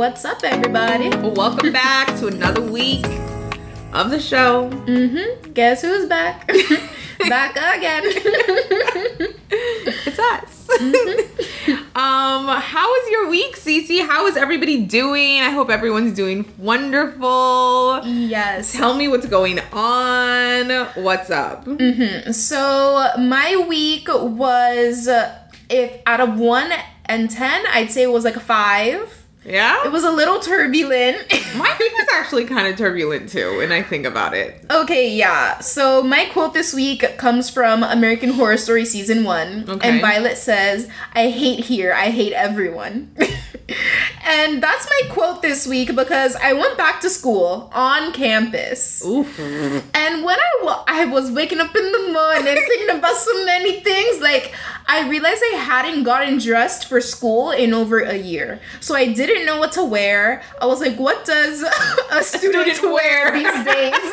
What's up, everybody? Welcome back to another week of the show. Guess who's back? Back again. It's us. How was your week, Cece? How is everybody doing? I hope everyone's doing wonderful. Yes. Tell me what's going on. What's up? So my week was, if out of 1 and 10, I'd say it was like a 5. Yeah? It was a little turbulent. My week was actually kind of turbulent too, when I think about it. Okay, yeah. So my quote this week comes from American Horror Story Season 1. Okay. And Violet says, "I hate here. I hate everyone." And that's my quote this week because I went back to school on campus. Oof. And when I was waking up in the morning thinking about so many things, like, I realized I hadn't gotten dressed for school in over a year. So I didn't know what to wear. I was like, what does a student wear these days?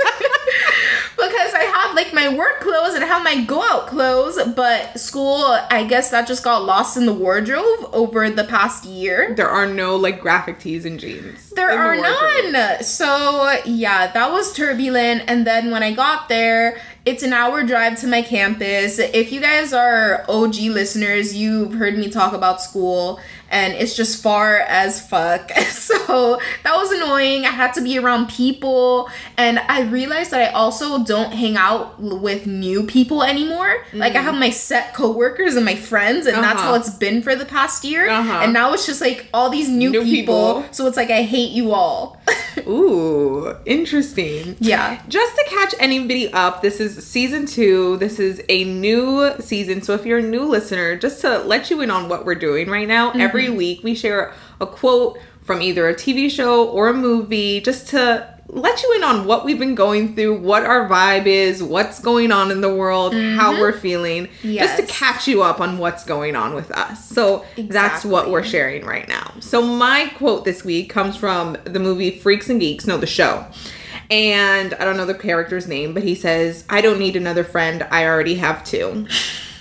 Because I have like my work clothes and I have my go out clothes, but school, I guess that just got lost in the wardrobe over the past year. There are no like graphic tees and jeans. There are none. So yeah, that was turbulent. And then when I got there, it's an hour drive to my campus. If you guys are OG listeners, you've heard me talk about school, and it's just far as fuck. So that was annoying. I had to be around people, and I realized that I also don't hang out with new people anymore. Like, I have my set coworkers and my friends, and that's how it's been for the past year. And now it's just like all these new people. So it's like, I hate you all. Ooh, interesting. Yeah. Just to catch anybody up, this is season 2. This is a new season. So if you're a new listener, just to let you in on what we're doing right now, every week we share a quote from either a TV show or a movie, just to let you in on what we've been going through, what our vibe is, what's going on in the world, how we're feeling, just to catch you up on what's going on with us. So that's what we're sharing right now. So my quote this week comes from the movie Freaks and Geeks, no, the show. And I don't know the character's name, but he says, "I don't need another friend. I already have 2."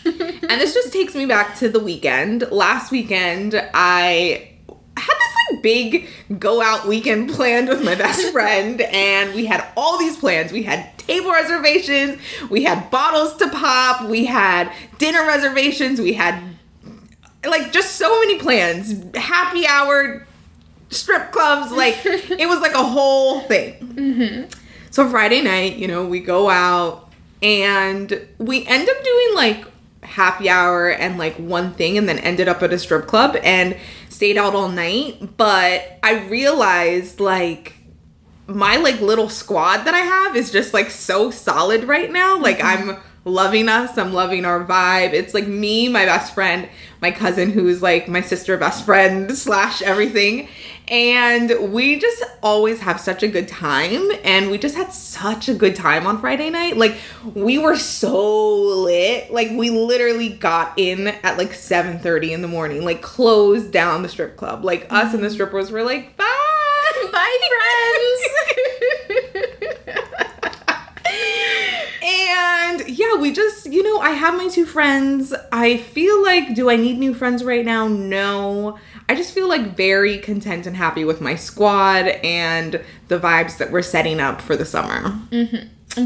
And this just takes me back to the weekend. Last weekend, I had this like big go out weekend planned with my best friend, and we had all these plans. We had table reservations, we had bottles to pop, we had dinner reservations, we had like just so many plans. Happy hour, strip clubs, like it was like a whole thing. So Friday night, you know, we go out and we end up doing like happy hour and like one thing, and then ended up at a strip club and stayed out all night. But I realized like my like little squad that I have is just like so solid right now. Like I'm loving us. I'm loving our vibe. It's like me, my best friend, my cousin who's like my sister best friend / everything. And we just always have such a good time. And we just had such a good time on Friday night. Like, we were so lit. Like, we literally got in at like 7:30 in the morning. Like, closed down the strip club. Like, us and the strippers were like, bye! Bye, friends! And yeah, we just, you know, I have my 2 friends. I feel like, do I need new friends right now? No. I just feel like very content and happy with my squad and the vibes that we're setting up for the summer.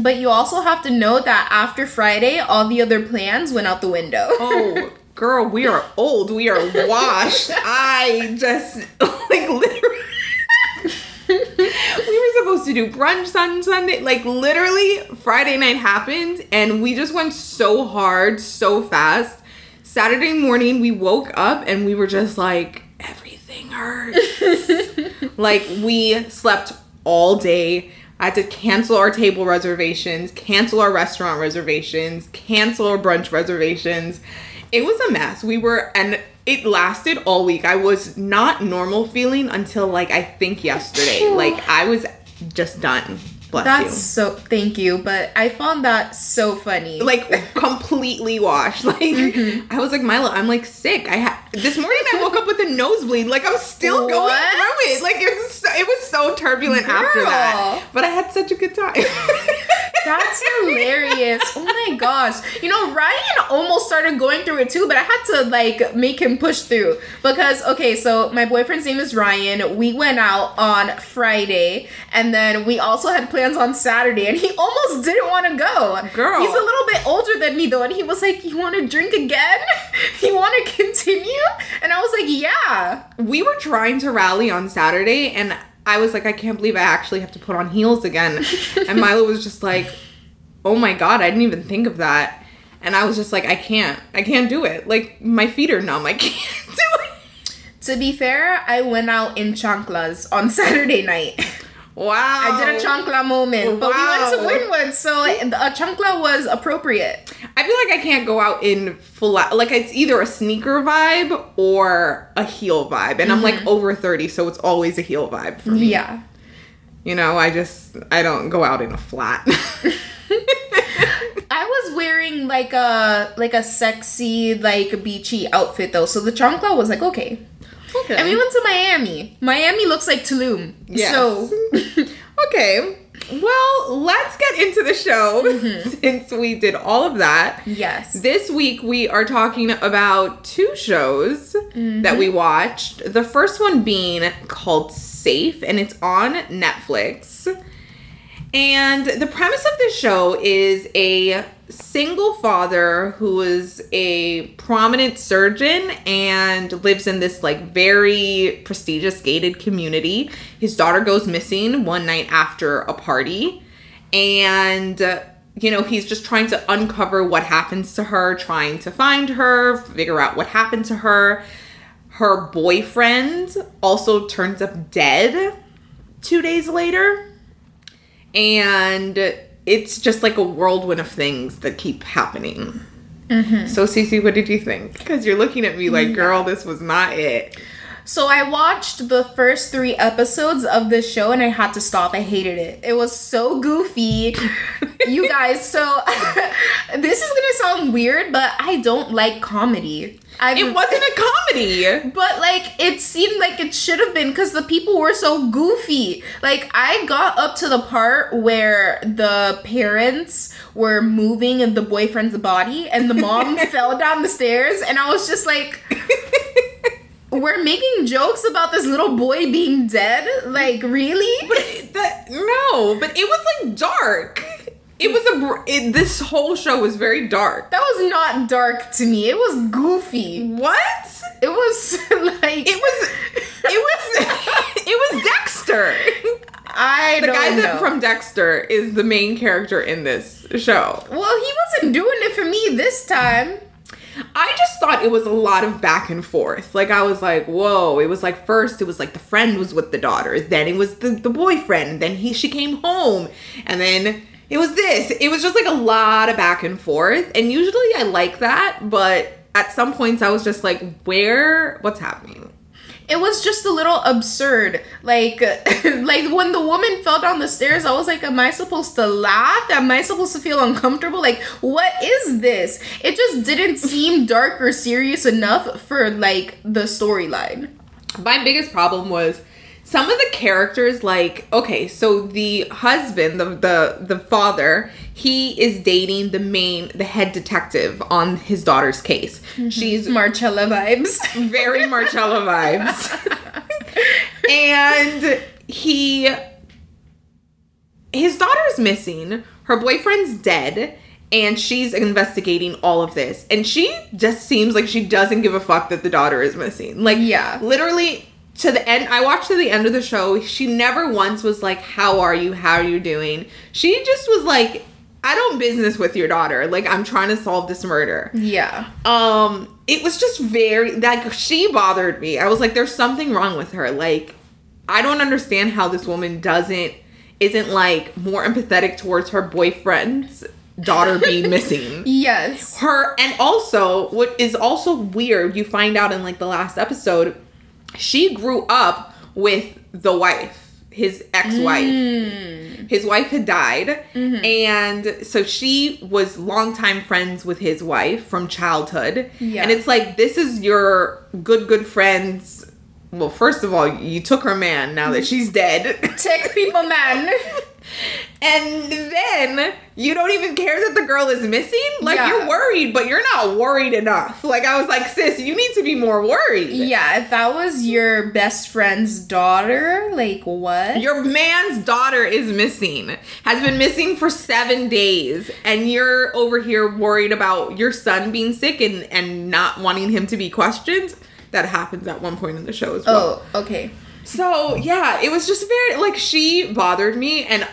But you also have to know that after Friday, all the other plans went out the window. Oh, girl, we are old. We are washed. I just, like, literally. We were supposed to do brunch on Sunday. Like, literally, Friday night happened, and we just went so hard, so fast. Saturday morning, we woke up, and we were just like, everything hurts. Like, we slept all day. I had to cancel our table reservations, cancel our restaurant reservations, cancel our brunch reservations. It was a mess. And it lasted all week. I was not normal feeling until like, I think yesterday. Like, I was just done. Bless you. Thank you. But I found that so funny. Like, completely washed. Like, I was like, Mila, I'm like sick. This morning I woke up with a nosebleed. Like, I'm still going through it. Like, it was so turbulent after that. But I had such a good time. That's hilarious. Oh my gosh. You know, Ryan almost started going through it too, but I had to like make him push through because, okay, so my boyfriend's name is Ryan. We went out on Friday and then we also had plans on Saturday and he almost didn't want to go. Girl. He's a little bit older than me though and he was like, you want to drink again? You want to continue? And I was like, yeah. We were trying to rally on Saturday and I was like, I can't believe I actually have to put on heels again. And Milo was just like, oh my God, I didn't even think of that. And I was just like, I can't do it. Like, my feet are numb. I can't do it. To be fair, I went out in chanclas on Saturday night. Wow. I did a chancla moment, but Wow. we went to Wynwood, so a chancla was appropriate. I feel like I can't go out in full, like it's either a sneaker vibe or a heel vibe. And I'm like over 30, so it's always a heel vibe for me. Yeah. You know, I don't go out in a flat. I was wearing like a sexy, like beachy outfit though, so the chancla was like, okay. Okay. And we went to Miami. Miami looks like Tulum. Yes. So. Okay. Well, let's get into the show since we did all of that. Yes. This week we are talking about 2 shows that we watched. The first one being called Safe, and it's on Netflix. And the premise of this show is a single father who is a prominent surgeon and lives in this like very prestigious gated community. His daughter goes missing one night after a party, and you know, he's just trying to uncover what happens to her, trying to find her, figure out what happened to her. Her boyfriend also turns up dead 2 days later. And it's just like a whirlwind of things that keep happening. So, Cece, what did you think? Because you're looking at me like, girl, this was not it. So I watched the first 3 episodes of this show and I had to stop. I hated it. It was so goofy. You guys, so this is gonna sound weird, but I don't like comedy. It wasn't a comedy. But, like, it seemed like it should have been because the people were so goofy. Like, I got up to the part where the parents were moving in the boyfriend's body and the mom fell down the stairs. And I was just like, we're making jokes about this little boy being dead? Like, really? But it was, like, dark. It was this whole show was very dark. That was not dark to me. It was goofy. What? It was like it was Dexter. I don't know. The guy from Dexter is the main character in this show. Well, he wasn't doing it for me this time. I just thought it was a lot of back and forth. Like, I was like, whoa. It was like, first, it was like the friend was with the daughter. Then it was the boyfriend. Then she came home. And then it was this. It was just like a lot of back and forth. And usually I like that. But at some points I was just like, what's happening? It was just a little absurd. Like when the woman fell down the stairs, I was like, am I supposed to laugh? Am I supposed to feel uncomfortable? Like, what is this? It just didn't seem dark or serious enough for, like, the storyline. My biggest problem was some of the characters, like, okay, so the husband, the father, he is dating the head detective on his daughter's case. She's Marcella vibes. Very Marcella vibes. And his daughter's missing, her boyfriend's dead, and she's investigating all of this. And she just seems like she doesn't give a fuck that the daughter is missing. Like, yeah. Literally, to the end, I watched to the end of the show, she never once was like, how are you? How are you doing? She just was like, I don't business with your daughter. Like, I'm trying to solve this murder. Yeah. It was just very, like, she bothered me. I was like, there's something wrong with her. Like, I don't understand how this woman isn't like more empathetic towards her boyfriend's daughter being missing. Yes. And also, what is also weird, you find out in like the last episode, she grew up with the wife, his ex-wife. His wife had died, and so she was longtime friends with his wife from childhood. Yeah. And it's like, this is your good friends. Well, first of all, you took her man now that she's dead. Take people man. And then You don't even care that the girl is missing? Like, you're worried, but you're not worried enough. Like, I was like, sis, you need to be more worried. Yeah, if that was your best friend's daughter, like, what? Your man's daughter is missing. Has been missing for 7 days. And you're over here worried about your son being sick and not wanting him to be questioned. That happens at one point in the show as well. Oh, okay. So, yeah, it was just very, like, she bothered me. And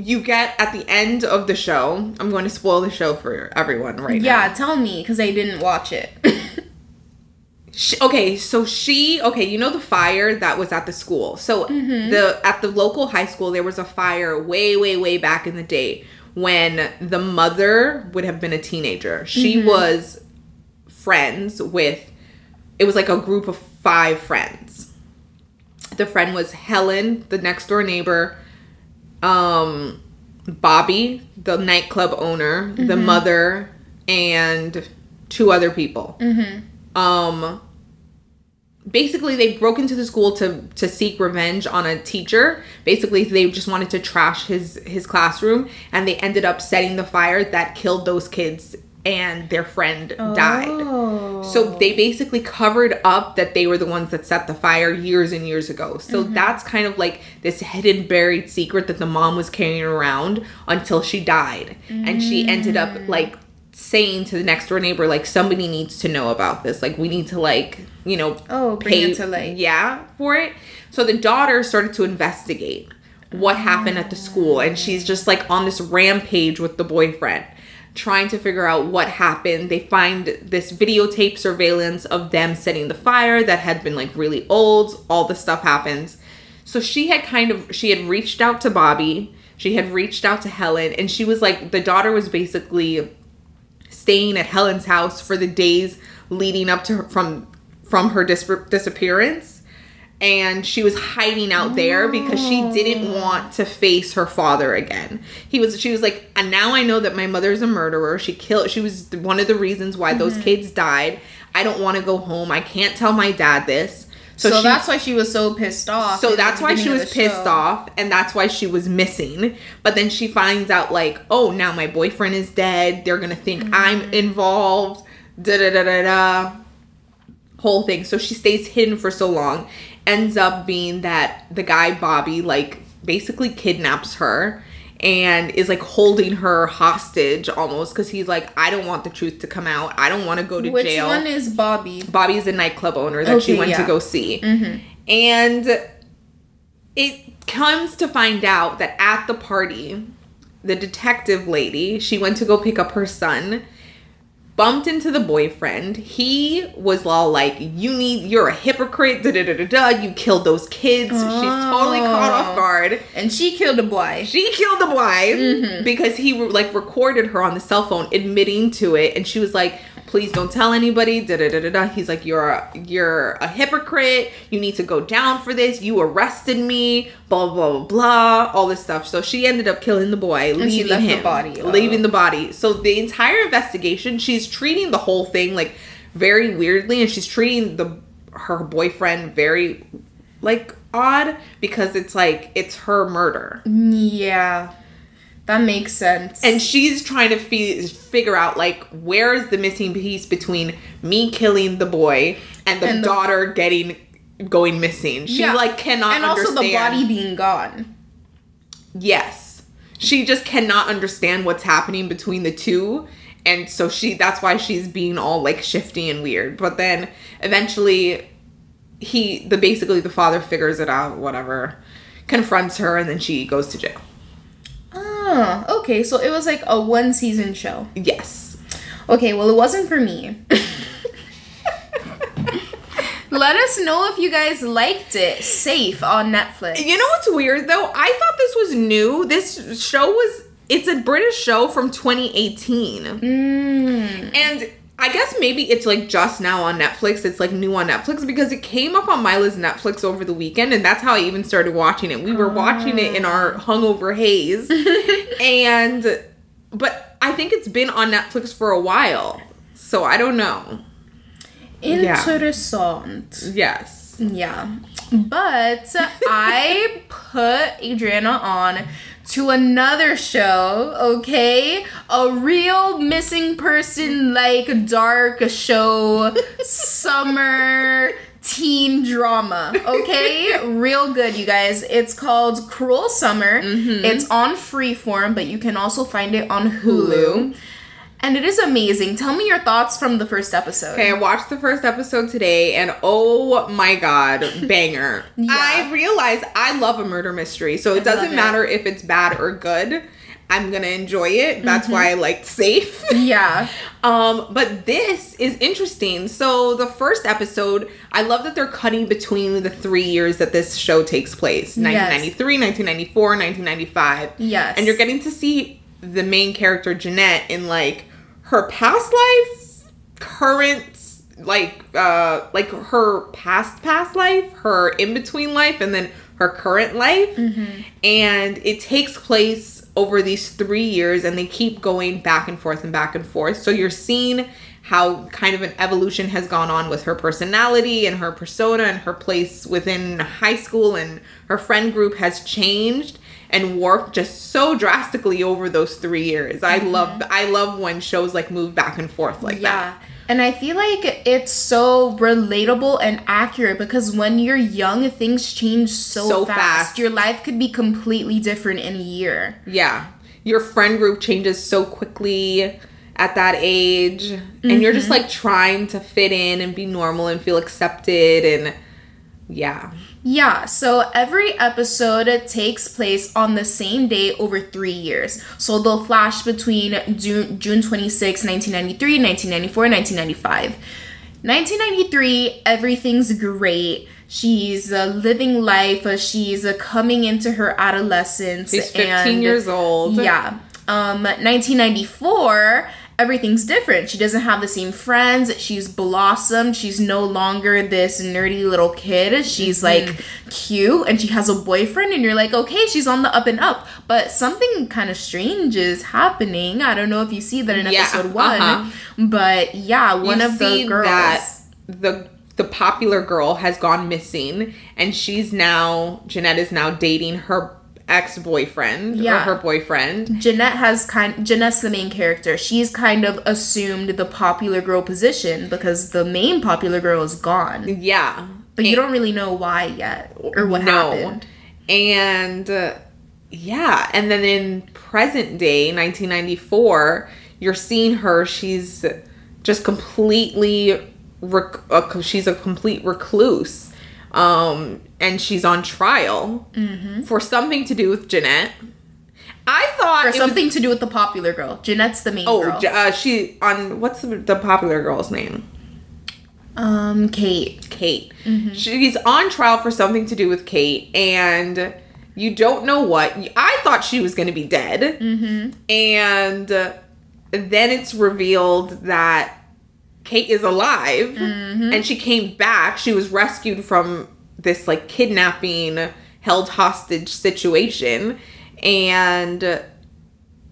you get at the end of the show, I'm going to spoil the show for everyone right now. Yeah, tell me, because I didn't watch it. You know the fire that was at the school. So at the local high school, there was a fire way, way, way back in the day when the mother would have been a teenager. She was friends with, it was like a group of 5 friends. The friend was Helen, the next door neighbor, Bobby, the nightclub owner, the mother, and 2 other people. Basically, they broke into the school to seek revenge on a teacher. Basically, they just wanted to trash his classroom, and they ended up setting the fire that killed those kids, and their friend died. So they basically covered up that they were the ones that set the fire years and years ago. So that's kind of like this hidden, buried secret that the mom was carrying around until she died. And she ended up, like, saying to the next door neighbor, like, somebody needs to know about this. Like, we need to, like, you know, bring it to light. Yeah, for it. So the daughter started to investigate what happened at the school. And she's just, like, on this rampage with the boyfriend, trying to figure out what happened. They find this videotape surveillance of them setting the fire that had been, like, really old. All this stuff happens. So she had reached out to Bobby. She had reached out to Helen. And she was like, the daughter was basically staying at Helen's house for the days leading up to from her disappearance. And she was hiding out there because she didn't want to face her father again. She was like, and now I know that my mother's a murderer. She was one of the reasons why those kids died. I don't want to go home. I can't tell my dad this. So that's why she was so pissed off. So that's why she was pissed off, and that's why she was missing. But then she finds out, like, oh, now my boyfriend is dead. They're going to think I'm involved. Da-da-da-da-da. Whole thing. So she stays hidden for so long. Ends up being that the guy, Bobby, like, basically kidnaps her and is, like, holding her hostage almost because he's like, I don't want the truth to come out. I don't want to go to jail. Which one is Bobby? Bobby's a nightclub owner that she went to go see. And it comes to find out that at the party, the detective lady, she went to go pick up her son, bumped into the boyfriend. He was all like, you're a hypocrite, da-da-da-da-da, you killed those kids. She's totally caught off guard. And she killed a boy. Because he, like, recorded her on the cell phone admitting to it. And she was like, please don't tell anybody, da-da-da-da-da. He's like, you're a hypocrite. You need to go down for this. You arrested me, blah, blah, blah, blah, all this stuff. So she ended up killing the boy, leaving the body. So the entire investigation, she's treating the whole thing, like, very weirdly, and she's treating her boyfriend very, like, odd because it's like, it's her murder. Yeah. That makes sense. And she's trying to figure out, like, where is the missing piece between me killing the boy and the daughter going missing. She, like, cannot understand. And also the body being gone. Yes. She just cannot understand what's happening between the two. And so that's why she's being all, like, shifty and weird. But then eventually basically the father figures it out, whatever, confronts her, and then she goes to jail. Oh, okay. So it was like a 1-season show. Yes. Okay, well, it wasn't for me. Let us know if you guys liked it. Safe on Netflix. You know what's weird, though? I thought this was new. This show it's a British show from 2018. And I guess maybe it's, like, just now on Netflix. It's, like, new on Netflix because it came up on Mila's Netflix over the weekend, and that's how I even started watching it. We were watching it in our hungover haze. But I think it's been on Netflix for a while. So I don't know. Interessant. Yes. Yeah. But I put Adriana on to another show, okay? A real missing person, like, dark show, summer teen drama, okay? Real good, you guys. It's called Cruel Summer. It's on Freeform, but you can also find it on Hulu. And it is amazing. Tell me your thoughts from the first episode. Okay, I watched the first episode today, and oh my god, banger. I realize I love a murder mystery, so it doesn't matter if it's bad or good. I'm gonna enjoy it. That's why I liked Safe. Yeah. But this is interesting. So the first episode, I love that they're cutting between the 3 years that this show takes place. 1993, 1994, 1995. Yes. And you're getting to see the main character, Jeanette, in, like, her past life, current, like her past life, her in-between life, and then her current life. And it takes place over these 3 years, and they keep going back and forth and back and forth. So you're seeing how kind of an evolution has gone on with her personality and her persona and her place within high school, and her friend group has changed and warped just so drastically over those 3 years. I love when shows like move back and forth like that. And I feel like it's so relatable and accurate because when you're young, things change so fast. Your life could be completely different in a year. Yeah. Your friend group changes so quickly at that age. And you're just like trying to fit in and be normal and feel accepted, and yeah, so every episode takes place on the same day over 3 years. So they'll flash between June 26, 1993, 1994, 1995. 1993, everything's great. She's living life. She's coming into her adolescence. She's 15 years old. Yeah. 1994... everything's different. She doesn't have the same friends. She's blossomed. She's no longer this nerdy little kid. She's like cute, and she has a boyfriend, and you're like, okay, she's on the up and up. But something kind of strange is happening. I don't know if you see that in episode 1. But yeah, one of the girls. That the popular girl has gone missing, and Jeanette is now dating her ex-boyfriend or her boyfriend. Jeanette's the main character. She's kind of assumed the popular girl position because the main popular girl is gone. Yeah. But you don't really know why yet or what happened. And and then in present day 1994, you're seeing her, she's just completely she's a complete recluse. And she's on trial for something to do with Jeanette. I thought for something to do with the popular girl. Jeanette's the main girl. What's the popular girl's name? Kate. She's on trial for something to do with Kate, and you don't know what. I thought she was going to be dead, and then it's revealed that Kate is alive, and she came back. She was rescued from this like kidnapping, held hostage situation, and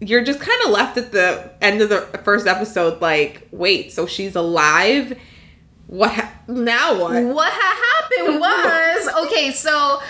you're just kind of left at the end of the first episode like, wait, so she's alive? Now what? What happened was, okay, so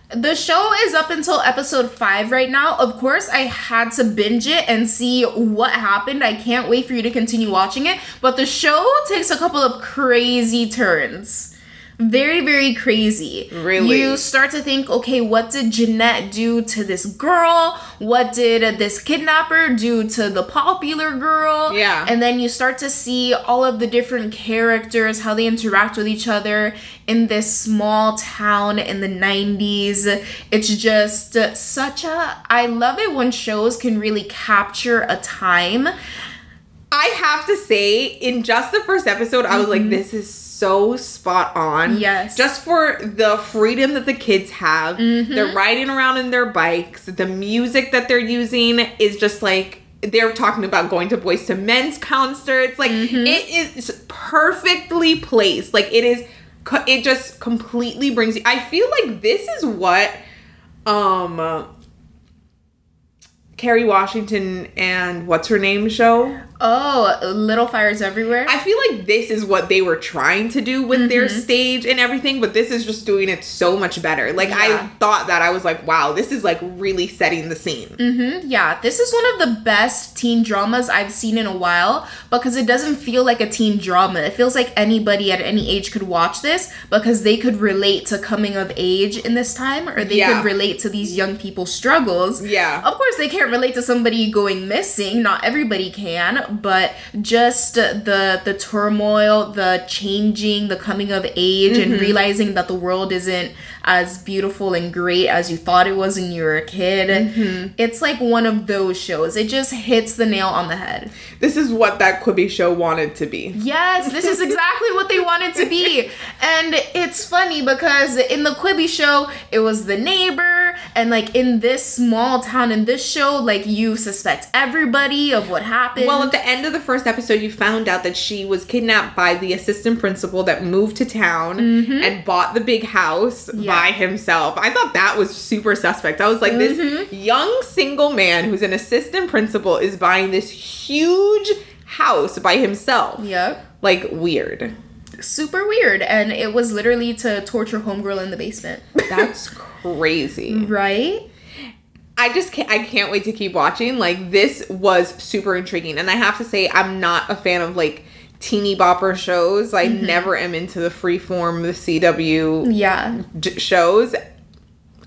the show is up until episode 5 right now. Of course, I had to binge it and see what happened. I can't wait for you to continue watching it. But the show takes a couple of crazy turns. Very, very crazy. Really? You start to think, okay, what did Jeanette do to this girl? What did this kidnapper do to the popular girl? Yeah. And then you start to see all of the different characters, how they interact with each other in this small town in the 90s. It's just I love it when shows can really capture a time. I have to say, in just the first episode, I was like, this is so spot on. Yes. Just for the freedom that the kids have. They're riding around in their bikes. The music that they're using is just like, they're talking about going to Boyz II Men's concerts. Like, it is perfectly placed. Like, it just completely brings you. I feel like this is what Kerry Washington and what's her name show? Oh, Little Fires Everywhere? I feel like this is what they were trying to do with their stage and everything, but this is just doing it so much better. Like, I thought that. I was like, wow, this is, like, really setting the scene. Yeah, this is one of the best teen dramas I've seen in a while because it doesn't feel like a teen drama. It feels like anybody at any age could watch this because they could relate to coming of age in this time, or they could relate to these young people's struggles. Yeah. Of course, they can't relate to somebody going missing. Not everybody can. But just the turmoil, the changing, the coming of age, and realizing that the world isn't as beautiful and great as you thought it was when you were a kid. It's like one of those shows. It just hits the nail on the head. This is what that Quibi show wanted to be. Yes, this is exactly what they wanted to be. And it's funny because in the Quibi show, it was the neighbor, and like in this small town, in this show, like you suspect everybody of what happened. Well, at the end of the first episode, you found out that she was kidnapped by the assistant principal that moved to town and bought the big house by himself. I thought that was super suspect. I was like, this young single man who's an assistant principal is buying this huge house by himself. Yep. Like, weird. Super weird. And it was literally to torture homegirl in the basement. That's crazy. Right? I can't wait to keep watching. Like, this was super intriguing. And I have to say, I'm not a fan of, like, teeny bopper shows. I never am into the Freeform, the CW shows.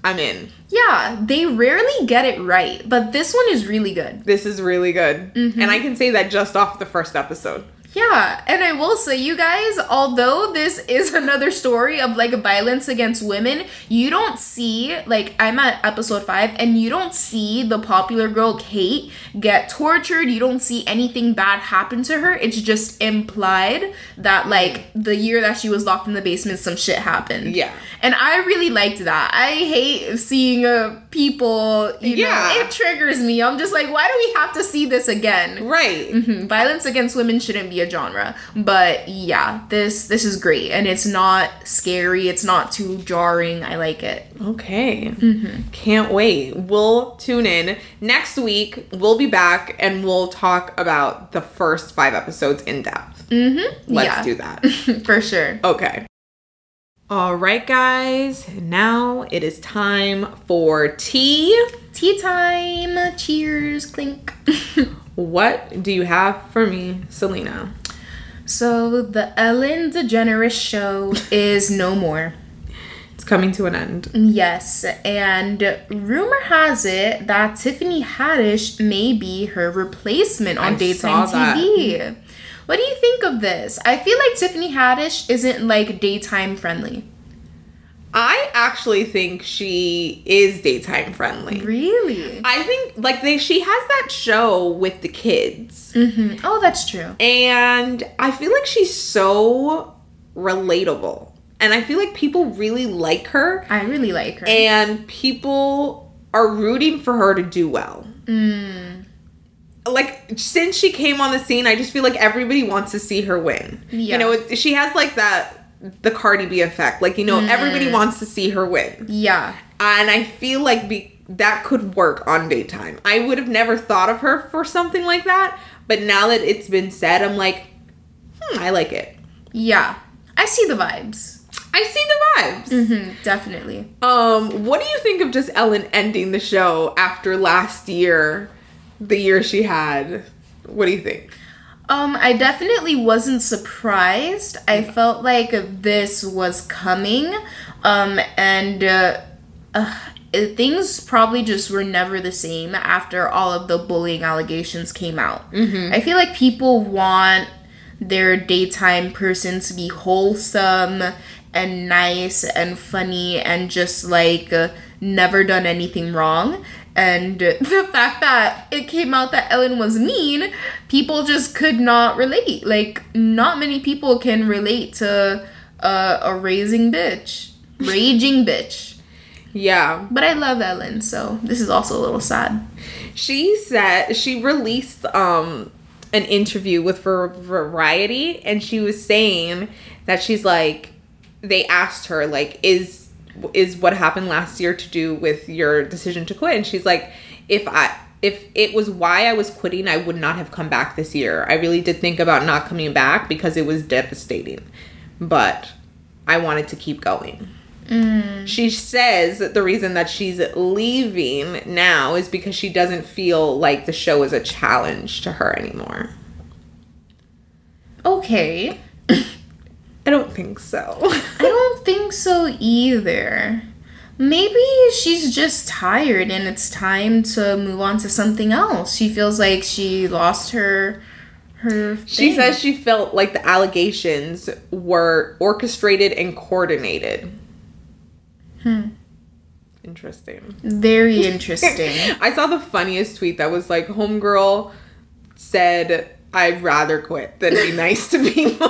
I'm in. Yeah, they rarely get it right. But this one is really good. This is really good. And I can say that just off the first episode. Yeah, and I will say, you guys, although this is another story of, like, violence against women, you don't see, like, I'm at episode 5, and you don't see the popular girl, Kate, get tortured. You don't see anything bad happen to her. It's just implied that, like, the year that she was locked in the basement, some shit happened. Yeah. And I really liked that. I hate seeing people, you know, it triggers me. I'm just like, why do we have to see this again? Right. Violence against women shouldn't be a genre. But yeah, this is great. And it's not scary. It's not too jarring. I like it. Okay. Can't wait. We'll tune in. Next week, we'll be back and we'll talk about the first 5 episodes in depth. Let's do that. For sure. Okay. All right, guys. Now it is time for tea. Tea time. Cheers. Clink. What do you have for me, Selena? So the Ellen DeGeneres show is no more. It's coming to an end. Yes, and rumor has it that Tiffany Haddish may be her replacement on daytime TV. What do you think of this? I feel like Tiffany Haddish isn't, like, daytime friendly. I actually think she is daytime friendly. Really? I think, like, she has that show with the kids. Oh, that's true. And I feel like she's so relatable. And I feel like people really like her. I really like her. And people are rooting for her to do well. Like, since she came on the scene, I just feel like everybody wants to see her win. Yeah. You know, she has, like, the Cardi B effect. Like, you know, everybody wants to see her win. Yeah. And I feel like that could work on daytime. I would have never thought of her for something like that. But now that it's been said, I'm like, I like it. Yeah. I see the vibes. Definitely. What do you think of just Ellen ending the show after last year? The year she had. What do you think? I definitely wasn't surprised. I felt like this was coming. Things probably just were never the same after all of the bullying allegations came out. I feel like people want their daytime person to be wholesome and nice and funny and just, like, never done anything wrong. And the fact that it came out that Ellen was mean, people just could not relate. Like, not many people can relate to a raging bitch. Yeah. But I love Ellen, so this is also a little sad. She released an interview with Variety, and she was saying that she's like, they asked her, like, is what happened last year to do with your decision to quit? And she's like, if if it was why I was quitting, I would not have come back this year. I really did think about not coming back because it was devastating. But I wanted to keep going. She says that the reason that she's leaving now is because she doesn't feel like the show is a challenge to her anymore. Okay. I don't think so. I don't think so either. Maybe she's just tired and it's time to move on to something else. She feels like she lost her She thing. says she felt like the allegations were orchestrated and coordinated. Interesting. Very interesting. I saw the funniest tweet that was like, homegirl said, I'd rather quit than be nice to people.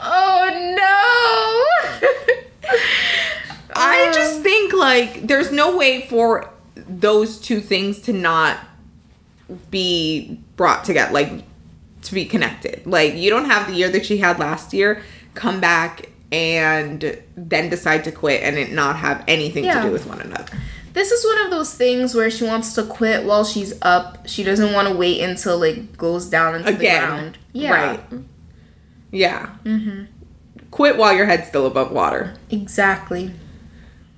Oh no! I just think like there's no way for those two things to not be brought together, like to be connected. Like you don't have the year that she had last year come back and then decide to quit and it not have anything to do with one another. This is one of those things where she wants to quit while she's up. She doesn't want to wait until it goes down into the ground. Yeah. Right. Yeah. Mm-hmm. Quit while your head's still above water. Exactly.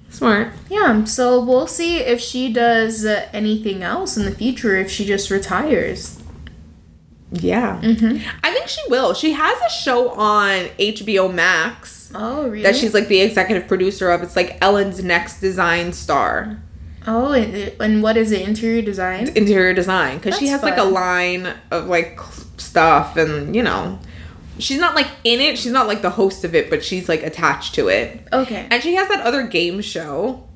Smart. Yeah, so we'll see if she does anything else in the future, if she just retires. Yeah. Mm-hmm. I think she will. She has a show on HBO Max. Oh, really? That she's like the executive producer of. It's like Ellen's Next Design Star. Oh, and what is it? Interior design? Interior design. Because she has fun. like a line of like stuff and, you know. She's not like in it. She's not like the host of it, but she's like attached to it. Okay. And she has that other game show.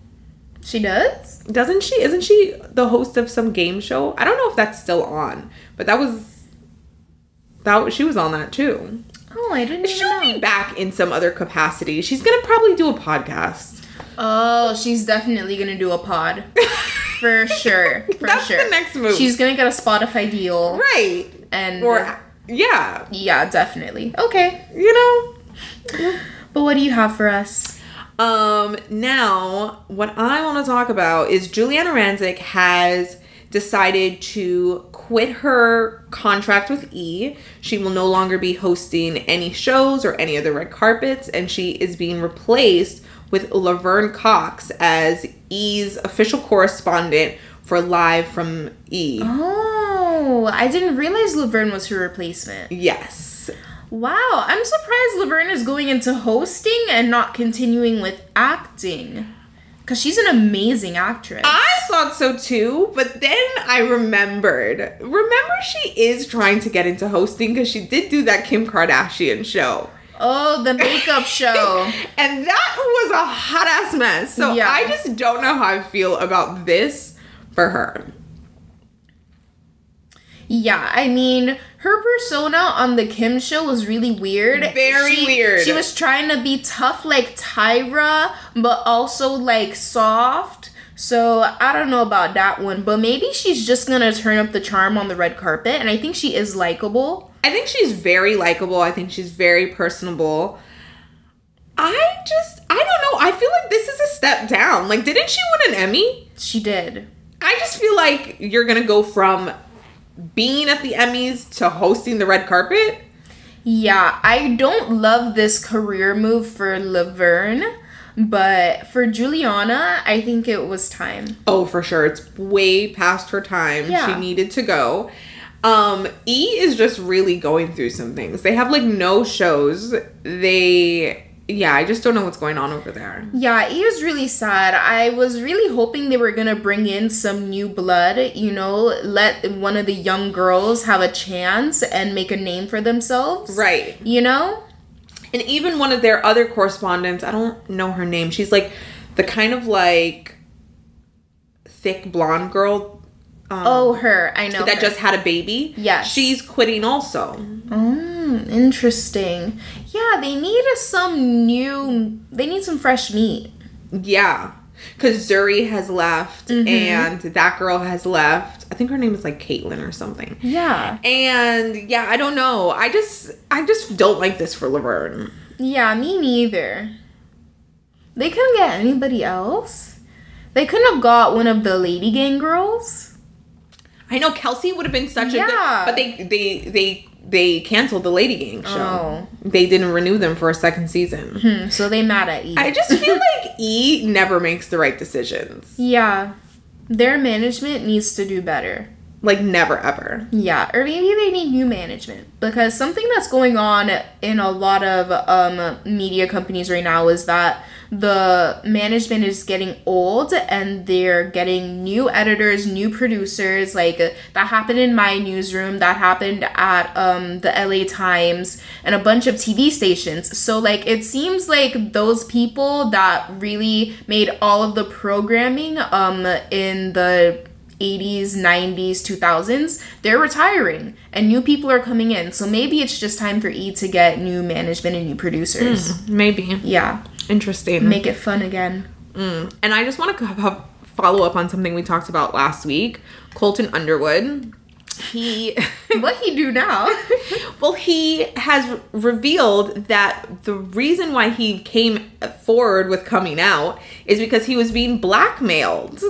She does? Doesn't she? Isn't she the host of some game show? I don't know if that's still on, but she was on that too. Oh, I didn't even know. She'll be back in some other capacity. She's gonna probably do a podcast. Oh, she's definitely gonna do a pod. For sure. That's the next move. She's gonna get a Spotify deal. Right. And yeah. Yeah, definitely. Okay. You know? But what do you have for us? Now, what I want to talk about is Juliana Rancic has decided to quit her contract with E. She will no longer be hosting any shows or any of the red carpets, and she is being replaced with Lavern Cox as E's official correspondent for Live from E. Oh, I didn't realize Lavern was her replacement. Yes. Wow, I'm surprised Lavern is going into hosting and not continuing with acting. Because she's an amazing actress. I thought so too, but then I remembered. Remember, she is trying to get into hosting because she did do that Kim Kardashian show. Oh, the makeup show. And that was a hot ass mess. So yeah. I just don't know how I feel about this for her. Yeah, I mean, her persona on the Kim show was really weird. Very weird. She was trying to be tough like Tyra, but also like soft. So I don't know about that one, but maybe she's just gonna turn up the charm on the red carpet, and I think she is likable. I think she's very likable. I think she's very personable. I don't know. I feel like this is a step down. Like, didn't she win an Emmy? She did. I just feel like you're gonna go from being at the Emmys to hosting the red carpet. Yeah, I don't love this career move for Lavern, but for Juliana, I think it was time. Oh, for sure. It's way past her time. Yeah. She needed to go. E is just really going through some things. They have like no shows. I just don't know what's going on over there. Yeah, it is really sad. I was really hoping they were gonna bring in some new blood, you know, let one of the young girls have a chance and make a name for themselves. Right. You know? And even one of their other correspondents, I don't know her name. She's like the kind of like thick blonde girl. Her. I know that her. just had a baby. Yes. She's quitting also. Interesting. Yeah, they need some fresh meat. Yeah. Because Zuri has left and that girl has left. I think her name is like Caitlin or something. Yeah. And yeah, I don't know. I just don't like this for Lavern. Yeah, me neither. They couldn't get anybody else. They couldn't have got one of the Lady Gang girls. I know Kelsey would have been such a good, but they canceled the Lady Gang show. They didn't renew them for a second season. So they mad at E. I just feel like E never makes the right decisions. Yeah. Their management needs to do better. Like, never, ever. Yeah, or maybe they need new management. Because something that's going on in a lot of media companies right now is that the management is getting old and they're getting new editors, new producers. Like, that happened in my newsroom. That happened at the LA Times and a bunch of TV stations. So, like, it seems like those people that really made all of the programming in the 80s, 90s, 2000s, they're retiring and new people are coming in. So maybe it's just time for E to get new management and new producers. Maybe. Yeah. Interesting. Make it fun again. And I just want to follow up on something we talked about last week. Colton Underwood. What he do now? Well, he has revealed that the reason why he came forward with coming out is because he was being blackmailed.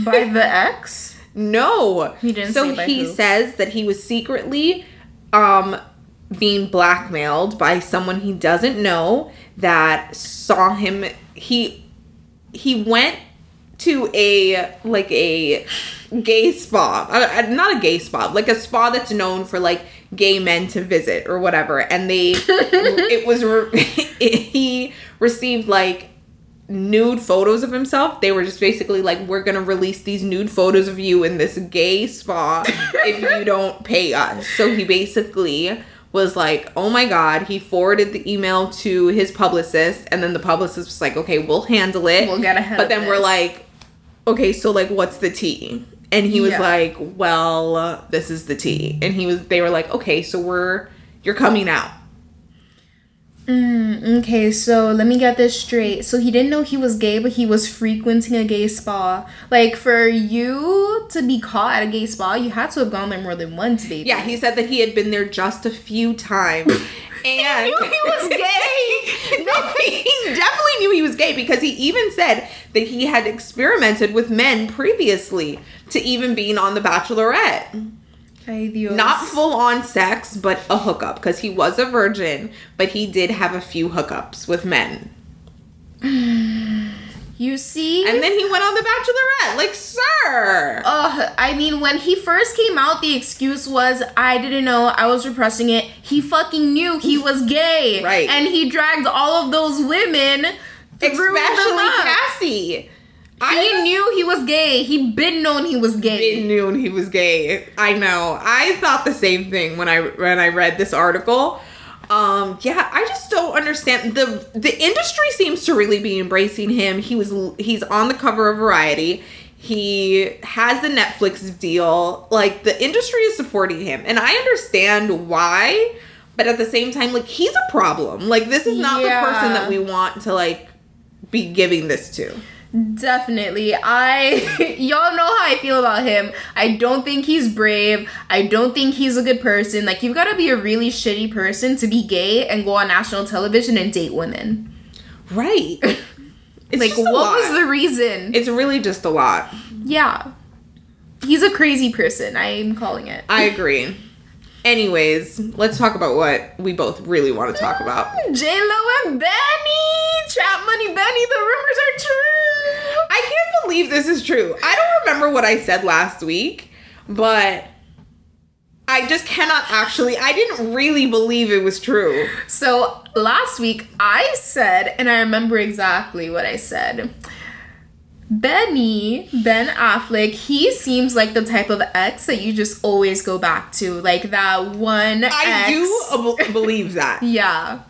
By the ex? No. He didn't so say by he who. says that he was secretly being blackmailed by someone he doesn't know that saw him. He went to a gay spa, not a gay spa, like a spa that's known for like gay men to visit or whatever, and he received like nude photos of himself. They were just basically like, we're gonna release these nude photos of you in this gay spa if you don't pay us. So he basically was like, oh my god. He forwarded the email to his publicist, and then the publicist was like, okay, we'll handle it, we'll get ahead but of then this. We're like, okay, so like, what's the tea? And he was like, well, this is the tea. And they were like, okay, so you're coming out. Okay, so let me get this straight. So he didn't know he was gay, but he was frequenting a gay spa. Like, for you to be caught at a gay spa, you had to have gone there more than once, baby. Yeah, he said that he had been there just a few times. And he knew he was gay. No, he definitely knew he was gay, because he even said that he had experimented with men previously to even being on The Bachelorette. Ay, Dios. Not full on sex, but a hookup, because he was a virgin, but he did have a few hookups with men. You see? And then he went on The Bachelorette. Like, sir. I mean, when he first came out, the excuse was, I didn't know, I was repressing it. He fucking knew he was gay. Right. And he dragged all of those women, especially Cassie. He knew he was gay. He'd been known he was gay. I know. I thought the same thing when I read this article. Yeah, I just don't understand. The industry seems to really be embracing him. He's on the cover of Variety. He has the Netflix deal. Like, the industry is supporting him, and I understand why. But at the same time, like, he's a problem. Like, this is not the person that we want to like be giving this to. Definitely. Y'all know how I feel about him. I don't think he's brave. I don't think he's a good person. Like, you've got to be a really shitty person to be gay and go on national television and date women. Right. It's like, what was the reason? It's really just a lot. Yeah. He's a crazy person. I'm calling it. I agree. Anyways, let's talk about what we both really want to talk about. J.Lo and Benny! Trap Money Benny, the rumors are true! I can't believe this is true. I don't remember what I said last week, but I just cannot I didn't really believe it was true. So, last week I said, and I remember exactly what I said, Ben Affleck, he seems like the type of ex that you just always go back to. Like, that one ex. I do believe that. Yeah.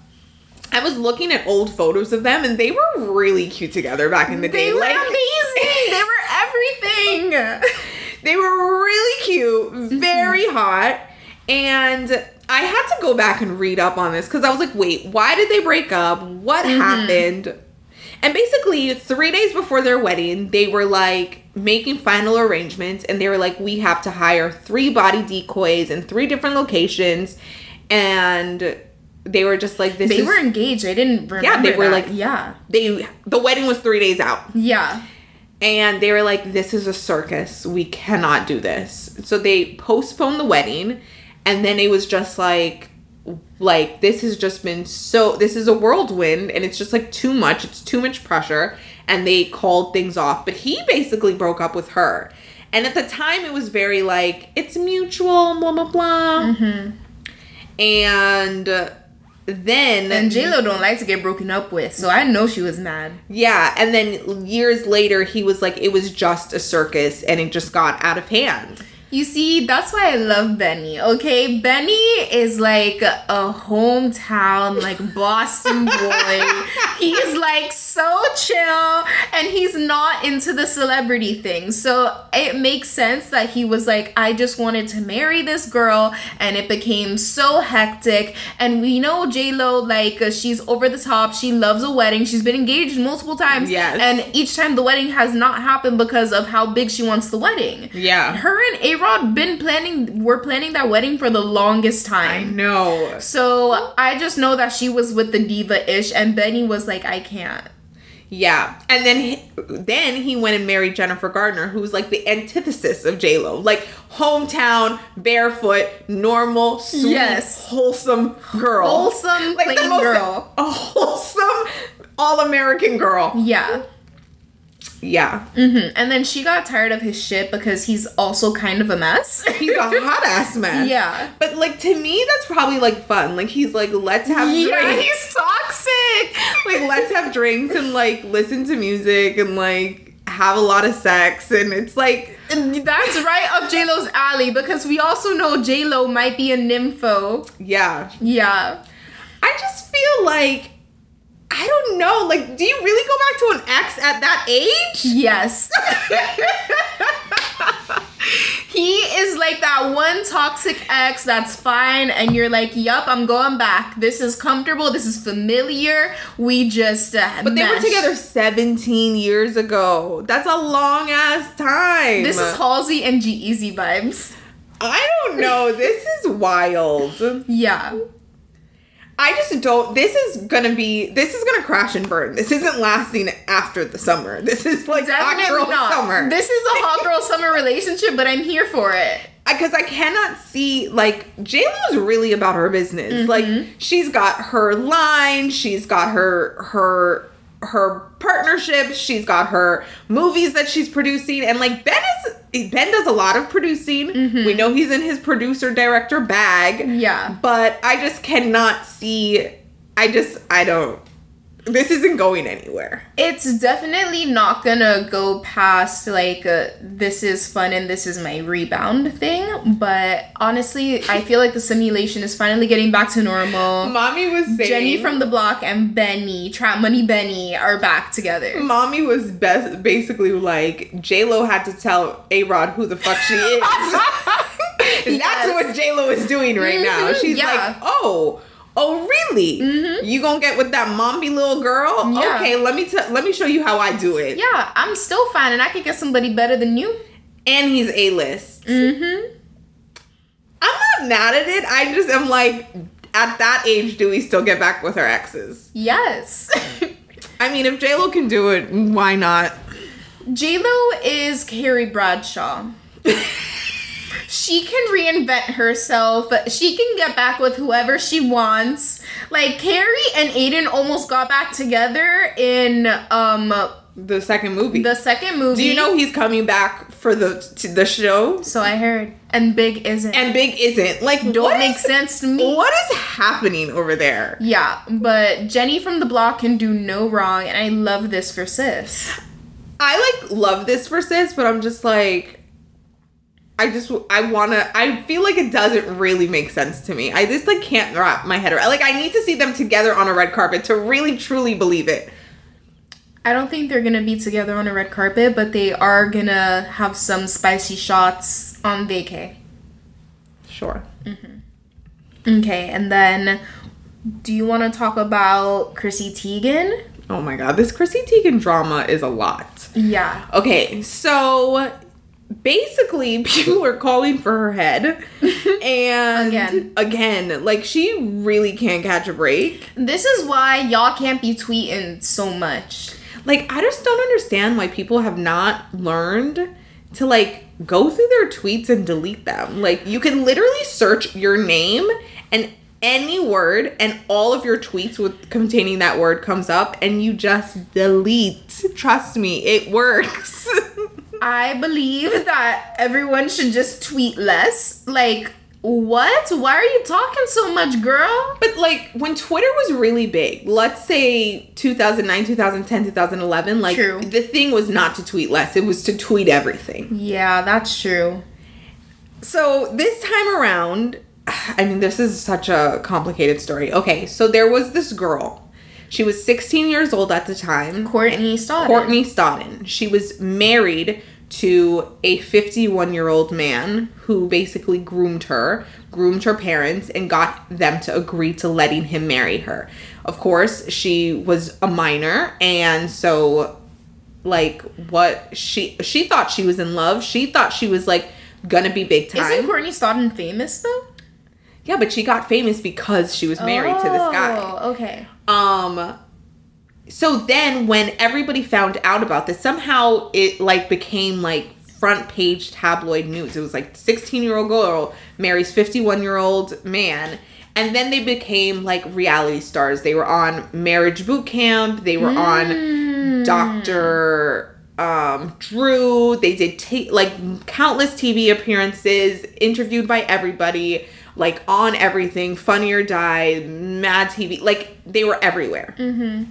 I was looking at old photos of them, and they were really cute together back in the day. They were amazing. They were everything. They were really cute, very hot, and I had to go back and read up on this, because I was like, wait, why did they break up? What happened? And basically, 3 days before their wedding, they were like making final arrangements, and they were like, we have to hire 3 body decoys in 3 different locations, and they were just like, they were engaged. I didn't remember. Yeah, they were that. like, yeah. The wedding was 3 days out. Yeah. And they were like, this is a circus. We cannot do this. So they postponed the wedding. And then it was just like, this has just been this is a whirlwind. And it's just like too much. It's too much pressure. And they called things off. But he basically broke up with her. And at the time, it was very like, it's mutual, blah, blah, blah. Mm-hmm. And then... And J.Lo don't like to get broken up with, so I know she was mad. Yeah, and then years later, he was like, it was just a circus, and it just got out of hand. You see, that's why I love Benny, okay? Benny is like a hometown, like, Boston boy. He's, like, so chill, and he's not into the celebrity thing. So it makes sense that he was like, I just wanted to marry this girl, and it became so hectic. And we know J.Lo, like, she's over the top. She loves a wedding. She's been engaged multiple times. Yes. And each time the wedding has not happened because of how big she wants the wedding. Yeah. Her and A-Rod were planning that wedding for the longest time. I know. So I just know that she was with the diva-ish, and Benny was like, I can't. Yeah. And then he went and married Jennifer Gardner, who's like the antithesis of J.Lo. Like, hometown, barefoot, normal, sweet, yes, wholesome girl. Wholesome, like plain girl. A wholesome, all-American girl. Yeah. Yeah. Mm-hmm. And then she got tired of his shit because he's also kind of a mess. He's a hot ass mess. Yeah. But like, to me, that's probably like fun. Like, he's like, let's have drinks. Yeah, he's toxic. Like, let's have drinks and like listen to music and like have a lot of sex. And it's like, that's right up J-Lo's alley, because we also know J-Lo might be a nympho. Yeah. Yeah. I just feel like, I don't know, like, do you really go back to an ex at that age? Yes. He is like that one toxic ex that's fine, and you're like, yup, I'm going back. This is comfortable. This is familiar. We just But they were together 17 years ago. That's a long-ass time. This is Halsey and G-Eazy vibes. I don't know. This is wild. Yeah. I just don't. This is gonna crash and burn. This isn't lasting after the summer. This is like definitely hot girl not. summer. This is a hot girl summer relationship, but I'm here for it. Because I cannot see, like, J-Lo's really about her business. Mm-hmm. Like, she's got her line, she's got her partnerships, she's got her movies that she's producing, and like Ben does a lot of producing. Mm-hmm. We know he's in his producer director bag. Yeah. But I just cannot see, I don't, this isn't going anywhere. It's definitely not gonna go past like this is fun and this is my rebound thing, but honestly I feel like the simulation is finally getting back to normal. Mommy was saying Jenny from the Block and Benny, Trap Money Benny, are back together. Mommy was basically like, J-Lo had to tell A-Rod who the fuck she is. Yes. That's what J-Lo is doing right now. She's like, oh, really? Mm-hmm. You gonna get with that mommy little girl? Yeah. Okay, let me show you how I do it. Yeah, I'm still fine, and I could get somebody better than you. And he's A-list. Mm-hmm. I'm not mad at it. I just am like, at that age, do we still get back with our exes? Yes. I mean, if J-Lo can do it, why not? J-Lo is Carrie Bradshaw. She can reinvent herself. She can get back with whoever she wants. Like, Carrie and Aiden almost got back together in the second movie. The second movie. Do you know he's coming back for the show? So I heard. And Big isn't. Like, don't make sense to me. What is happening over there? Yeah, but Jenny from the Block can do no wrong, and I love this for sis. I love this for sis, but I'm just like, I feel like it doesn't really make sense to me. I just like can't wrap my head around. Like, I need to see them together on a red carpet to really truly believe it. I don't think they're gonna be together on a red carpet, but they are gonna have some spicy shots on vacay. Sure. Mm-hmm. Okay, and then do you want to talk about Chrissy Teigen? Oh my god, this Chrissy Teigen drama is a lot. Yeah. Okay, so basically people are calling for her head. And again, like, she really can't catch a break. This is why y'all can't be tweeting so much. Like, I just don't understand why people have not learned to, like, go through their tweets and delete them. Like, you can literally search your name and any word, and all of your tweets with containing that word comes up, and you just delete. Trust me, it works. I believe that everyone should just tweet less. Like, what? Why are you talking so much, girl? But, like, when Twitter was really big, let's say 2009, 2010, 2011, like, True. The thing was not to tweet less. It was to tweet everything. Yeah, that's true. So, this time around, I mean, this is such a complicated story. Okay, so there was this girl. She was 16 years old at the time. Courtney Stodden. Courtney Stodden. She was married to a 51-year-old man who basically groomed her parents, and got them to agree to letting him marry her. Of course, she was a minor, and so, like, what she thought she was in love. She thought she was, like, gonna be big time. Isn't Courtney Stodden famous, though? Yeah, but she got famous because she was married to this guy. Oh, okay. So then when everybody found out about this, somehow it, like, became, like, front page tabloid news. It was, like, 16-year-old girl marries 51-year-old man. And then they became, like, reality stars. They were on Marriage Boot Camp. They were on Dr. Drew. They did, like, countless TV appearances, interviewed by everybody, like, on everything, Funny or Die, Mad TV. Like, they were everywhere. Mm-hmm.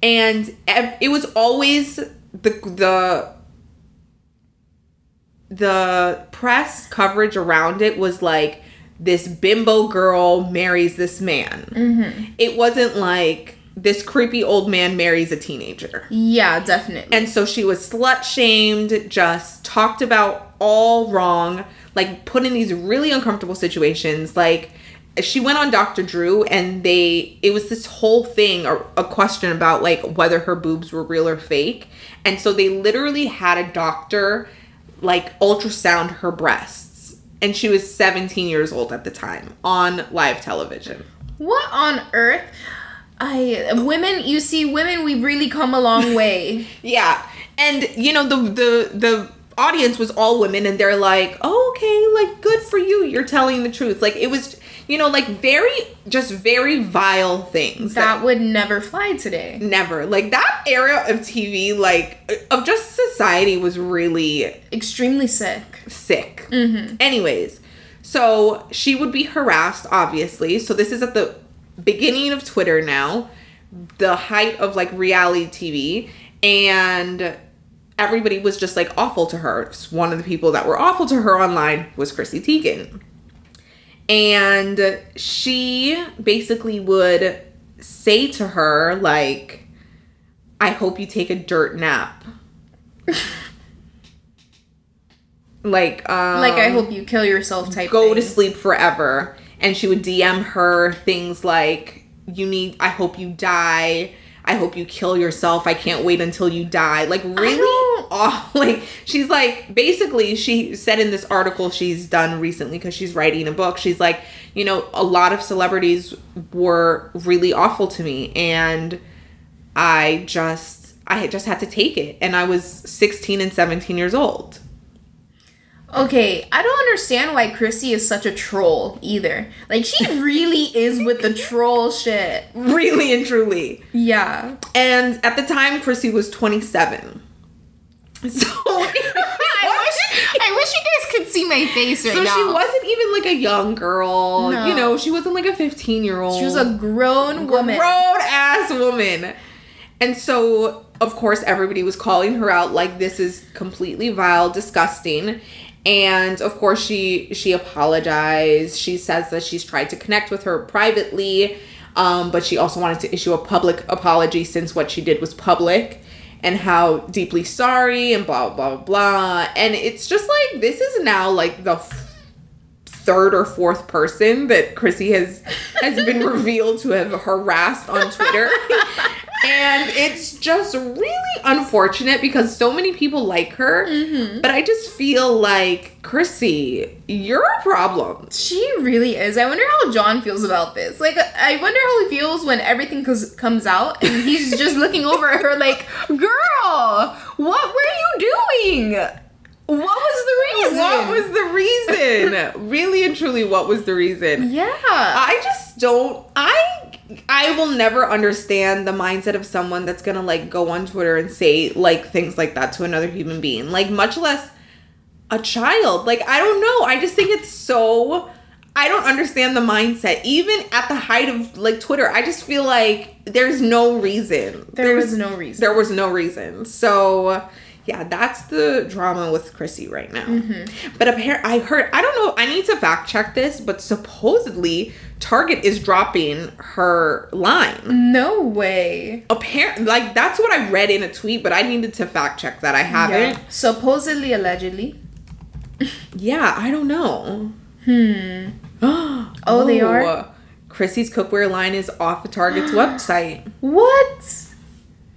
And it was always the press coverage around it was like, this bimbo girl marries this man. Mm-hmm. It wasn't like this creepy old man marries a teenager. Yeah, definitely. And so she was slut shamed, just talked about all wrong, like put in these really uncomfortable situations. Like, she went on Dr. Drew, and it was this whole thing, a question about, like, whether her boobs were real or fake. And so they literally had a doctor, like, ultrasound her breasts. And she was 17 years old at the time on live television. What on earth? Women, we've really come a long way. Yeah. And, you know, the audience was all women, and they're like, oh, okay, like, good for you. You're telling the truth. Like, it was, you know, like, very vile things. That would never fly today. Never. Like, that era of TV, like, of just society was really extremely sick. Mm-hmm. Anyways, so she would be harassed, obviously. So this is at the beginning of Twitter now, the height of, like, reality TV, and everybody was just, like, awful to her. One of the people that were awful to her online was Chrissy Teigen. And she basically would say to her, like, I hope you take a dirt nap. like, I hope you kill yourself type go thing. to sleep forever. And she would DM her things like, I hope you die. I hope you kill yourself. I can't wait until you die. Like, really? Like, she's like, basically, she said in this article she's done recently, because she's writing a book, she's like, you know, a lot of celebrities were really awful to me, and I just had to take it. And I was 16 and 17 years old. Okay, I don't understand why Chrissy is such a troll either. Like, she really is with the troll shit. Really and truly. Yeah. And at the time, Chrissy was 27. So I wish you guys could see my face right now. So she wasn't even, like, a young girl. No. You know, she wasn't, like, a 15-year-old. She was a grown woman. Grown-ass woman. And so, of course, everybody was calling her out like, this is completely vile, disgusting. And, of course, she apologized. She says that she's tried to connect with her privately, but she also wanted to issue a public apology since what she did was public, and how deeply sorry, and blah, blah, blah. And it's just like, this is now, like, the third or fourth person that Chrissy has been revealed to have harassed on Twitter. And it's just really unfortunate because so many people like her. Mm-hmm. But I just feel like, Chrissy, you're a problem. She really is. I wonder how John feels about this. Like, I wonder how he feels when everything comes out and he's just looking over at her like, girl, what were you doing? What was the reason? What was the reason? Really and truly, what was the reason? Yeah. I just don't... I will never understand the mindset of someone that's gonna, like, go on Twitter and say, like, things like that to another human being. Like, much less a child. Like, I don't know. I just think it's so... I don't understand the mindset. Even at the height of, like, Twitter, I just feel like there's no reason. There was no reason. There was no reason. So... yeah, that's the drama with Chrissy right now. Mm-hmm. But I heard, I don't know, I need to fact check this, but supposedly Target is dropping her line. No way. Apparently, like, that's what I read in a tweet, but I needed to fact check that. I haven't. Yeah. Supposedly, allegedly. Yeah, I don't know. Oh, they are? Chrissy's cookware line is off of Target's website. What?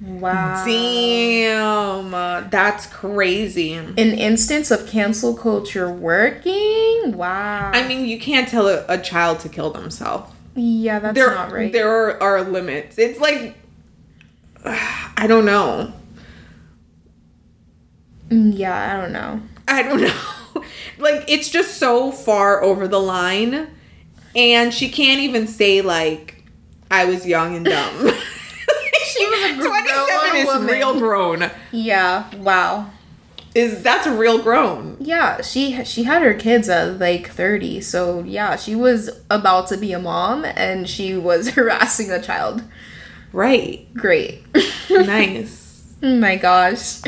Wow. Damn. That's crazy. An instance of cancel culture working? Wow. I mean, you can't tell a child to kill themselves. Yeah, that's not right. There are limits. It's like, I don't know. Yeah, I don't know. I don't know. Like, it's just so far over the line. And she can't even say, like, I was young and dumb. She was a 27 is woman. real grown. Yeah, wow. That's real grown. Yeah, she had her kids at like 30, so yeah, she was about to be a mom and she was harassing a child. Right. Great. Nice. Oh my gosh.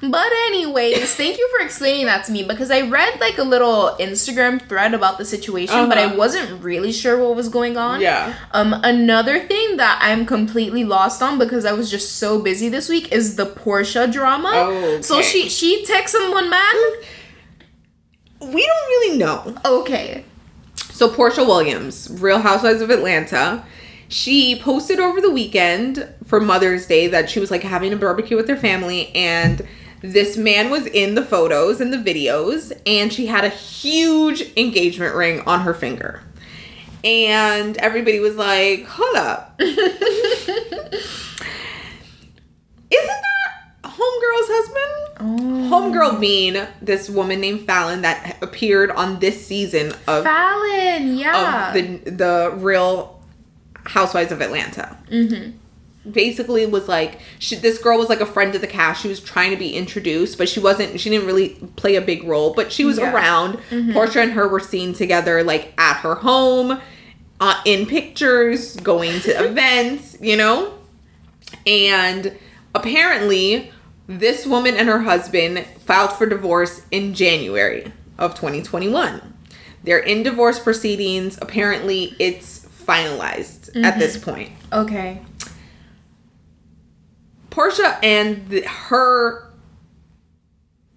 But anyways, thank you for explaining that to me because I read like a little Instagram thread about the situation, but I wasn't really sure what was going on. Yeah. Another thing that I'm completely lost on because I was just so busy this week is the Porsha drama. Oh, okay. So she texts someone mad? We don't really know. Okay. So Porsha Williams, Real Housewives of Atlanta, she posted over the weekend for Mother's Day that she was like having a barbecue with her family and this man was in the photos and the videos and she had a huge engagement ring on her finger. And everybody was like, hold up. Isn't that Homegirl's husband? Oh. Homegirl being this woman named Fallon that appeared on this season of Fallon, yeah. Of the Real Housewives of Atlanta. Basically was like this girl was like a friend of the cast. She was trying to be introduced, but she didn't really play a big role, but she was around. Porsha and her were seen together like at her home, in pictures, going to events, you know. And apparently this woman and her husband filed for divorce in January of 2021. They're in divorce proceedings. Apparently it's finalized at this point. Okay. Porsha and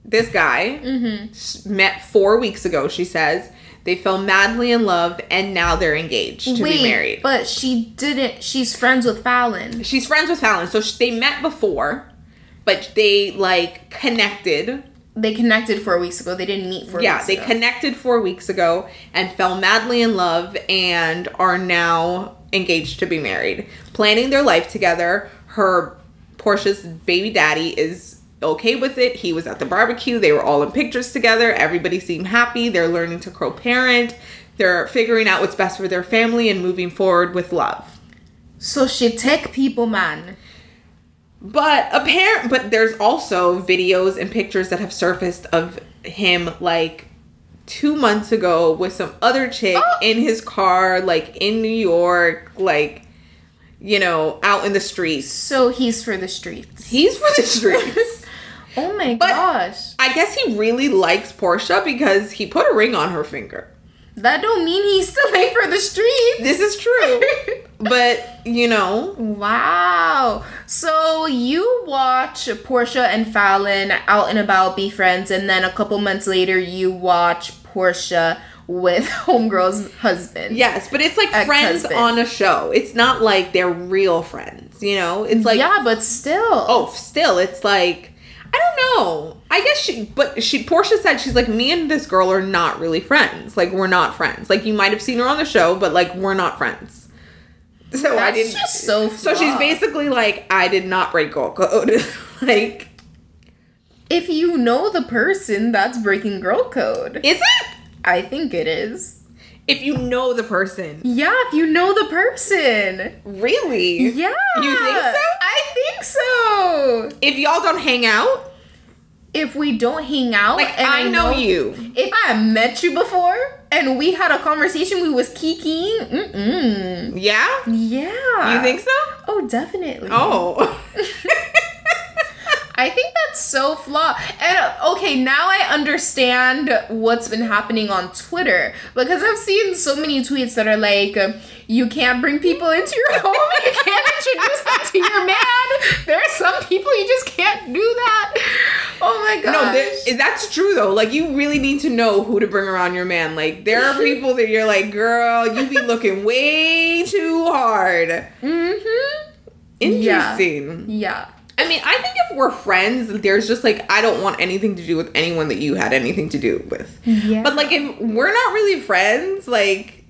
this guy met 4 weeks ago, she says. They fell madly in love and now they're engaged to be married. But she's friends with Fallon. She's friends with Fallon. So they met before, but they like connected. They connected 4 weeks ago. They didn't meet 4 weeks ago. Yeah, they connected 4 weeks ago and fell madly in love and are now engaged to be married. Planning their life together. Portia's baby daddy is okay with it. He was at the barbecue. They were all in pictures together. Everybody seemed happy. They're learning to co-parent. They're figuring out what's best for their family and moving forward with love. So she take people, man. But there's also videos and pictures that have surfaced of him like 2 months ago with some other chick in his car, like in New York, like, you know, out in the streets. So he's for the streets. He's for the streets. Oh my gosh. I guess he really likes Porsha because he put a ring on her finger. That don't mean he's still ain't for the streets. This is true. But, you know. Wow. So you watch Porsha and Fallon out and about be friends, and then a couple months later you watch Porsha with homegirl's husband. Yes, but it's like friends on a show. It's not like they're real friends, you know? It's like... Yeah, but still. Oh, still, it's like... I don't know. I guess Porsha said, she's like, me and this girl are not really friends. Like, we're not friends. Like, you might have seen her on the show, but, like, we're not friends. So That's just so flawed. So she's basically like, I did not break girl code. Like... If you know the person, that's breaking girl code. Is it? I think it is. If you know the person. Yeah, if you know the person. Really? Yeah. You think so? I think so. If y'all don't hang out? If we don't hang out. Like, and I know you. If I met you before and we had a conversation, we was kikiing. Yeah? Yeah. You think so? Oh, definitely. Oh. I think that's so flawed. And okay, now I understand what's been happening on Twitter, because I've seen so many tweets that are like, you can't bring people into your home, you can't introduce them to your man. There are some people you just can't do that. Oh my gosh. No, that's true though. Like, you really need to know who to bring around your man. Like, there are people that you're like, girl, you be looking way too hard. Mm-hmm. Interesting. Yeah. I mean, I think if we're friends, there's just, like, I don't want anything to do with anyone that you had anything to do with. Yeah. But, like, if we're not really friends, like,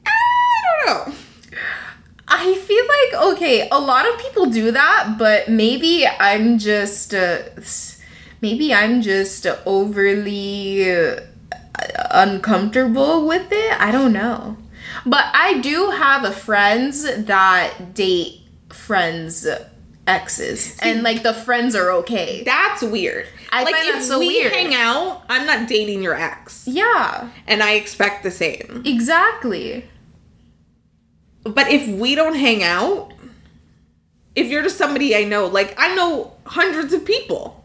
I don't know. I feel like, okay, a lot of people do that, but maybe I'm just overly uncomfortable with it. I don't know. But I do have friends that date friends' exes, and like the friends are okay. That's weird. I find that so weird. If we hang out, I'm not dating your ex. Yeah. And I expect the same. Exactly. But if we don't hang out, if you're just somebody I know, like, I know hundreds of people.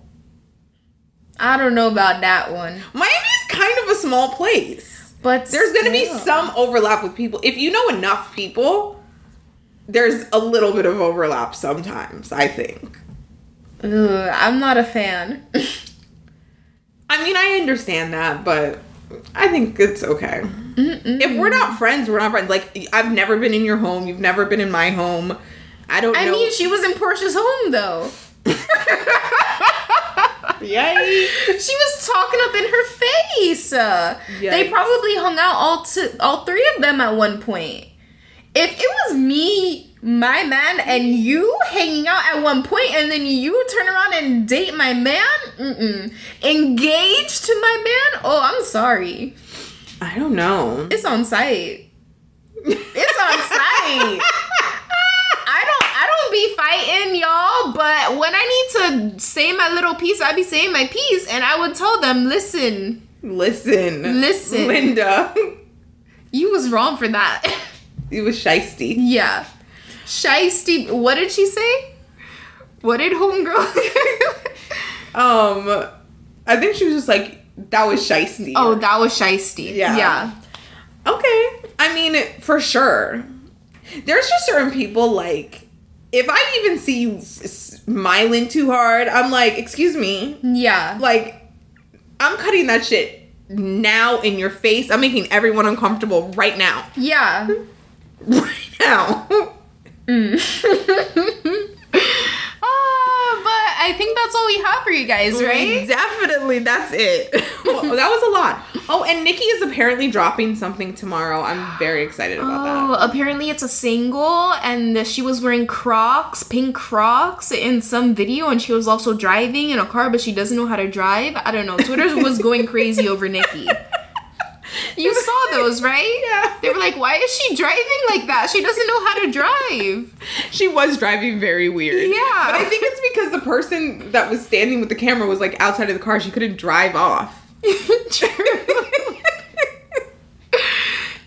I don't know about that one. Miami's kind of a small place. But there's going to be some overlap with people. If you know enough people, there's a little bit of overlap sometimes, I think. Ugh, I'm not a fan. I mean, I understand that, but I think it's okay. Mm-mm. If we're not friends, we're not friends. Like, I've never been in your home. You've never been in my home. I mean, she was in Porsha's home, though. Yay. She was talking up in her face. Yikes. They probably hung out, all three of them at one point. If it was me, my man, and you hanging out at one point, and then you turn around and date my man, engaged to my man, oh, I'm sorry. I don't know. It's on site. It's on site. I don't be fighting, y'all, but when I need to say my little piece, I be saying my piece, and I would tell them, listen, Linda, you was wrong for that. It was shiesty. Yeah. Shiesty. What did she say? What did homegirl? I think she was just like, that was shiesty. Oh, that was shiesty. Yeah. Okay. I mean, for sure. There's just certain people, like, if I even see you smiling too hard, I'm like, excuse me. Yeah. Like, I'm cutting that shit now in your face. I'm making everyone uncomfortable right now. Yeah. Right now. But I think that's all we have for you guys, right? Definitely, that's it. Well, that was a lot. Oh, and Nicki is apparently dropping something tomorrow. I'm very excited about that. Oh, apparently it's a single, and she was wearing Crocs, pink Crocs, in some video, and she was also driving in a car, but she doesn't know how to drive. I don't know. Twitter was going crazy over Nicki. You saw those, right? Yeah. They were like, why is she driving like that? She doesn't know how to drive. She was driving very weird. Yeah. But I think it's because the person that was standing with the camera was like outside of the car. She couldn't drive off. True.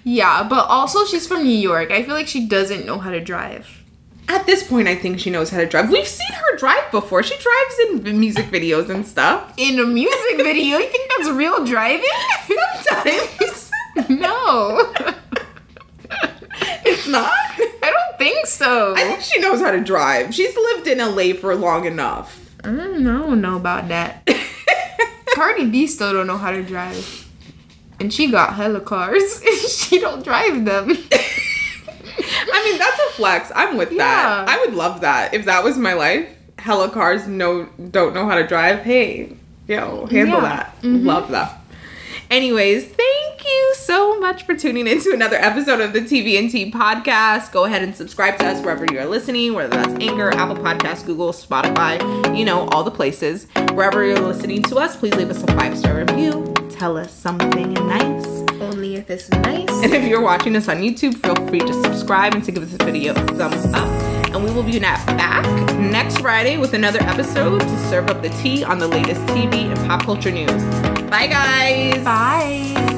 Yeah, but also she's from New York. I feel like she doesn't know how to drive. At this point, I think she knows how to drive. We've seen her drive before. She drives in music videos and stuff. In a music video? You think that's real driving? Sometimes. No. It's not? I don't think so. I think she knows how to drive. She's lived in LA for long enough. I don't know about that. Cardi B still don't know how to drive. And she got hella cars. She don't drive them. I mean, that's a flex. I'm with that. I would love that. If that was my life, hella cars don't know how to drive. Hey, yo, handle that. Love that. Anyways, thank you so much for tuning into another episode of the TVNT podcast. Go ahead and subscribe to us wherever you're listening, whether that's Anchor, Apple Podcasts, Google, Spotify, all the places. Wherever you're listening to us, please leave us a 5-star review. Tell us something nice. Only if it's nice. And if you're watching us on YouTube, feel free to subscribe and to give this video a thumbs up. And we will be back next Friday with another episode to serve up the tea on the latest TV and pop culture news. Bye, guys. Bye.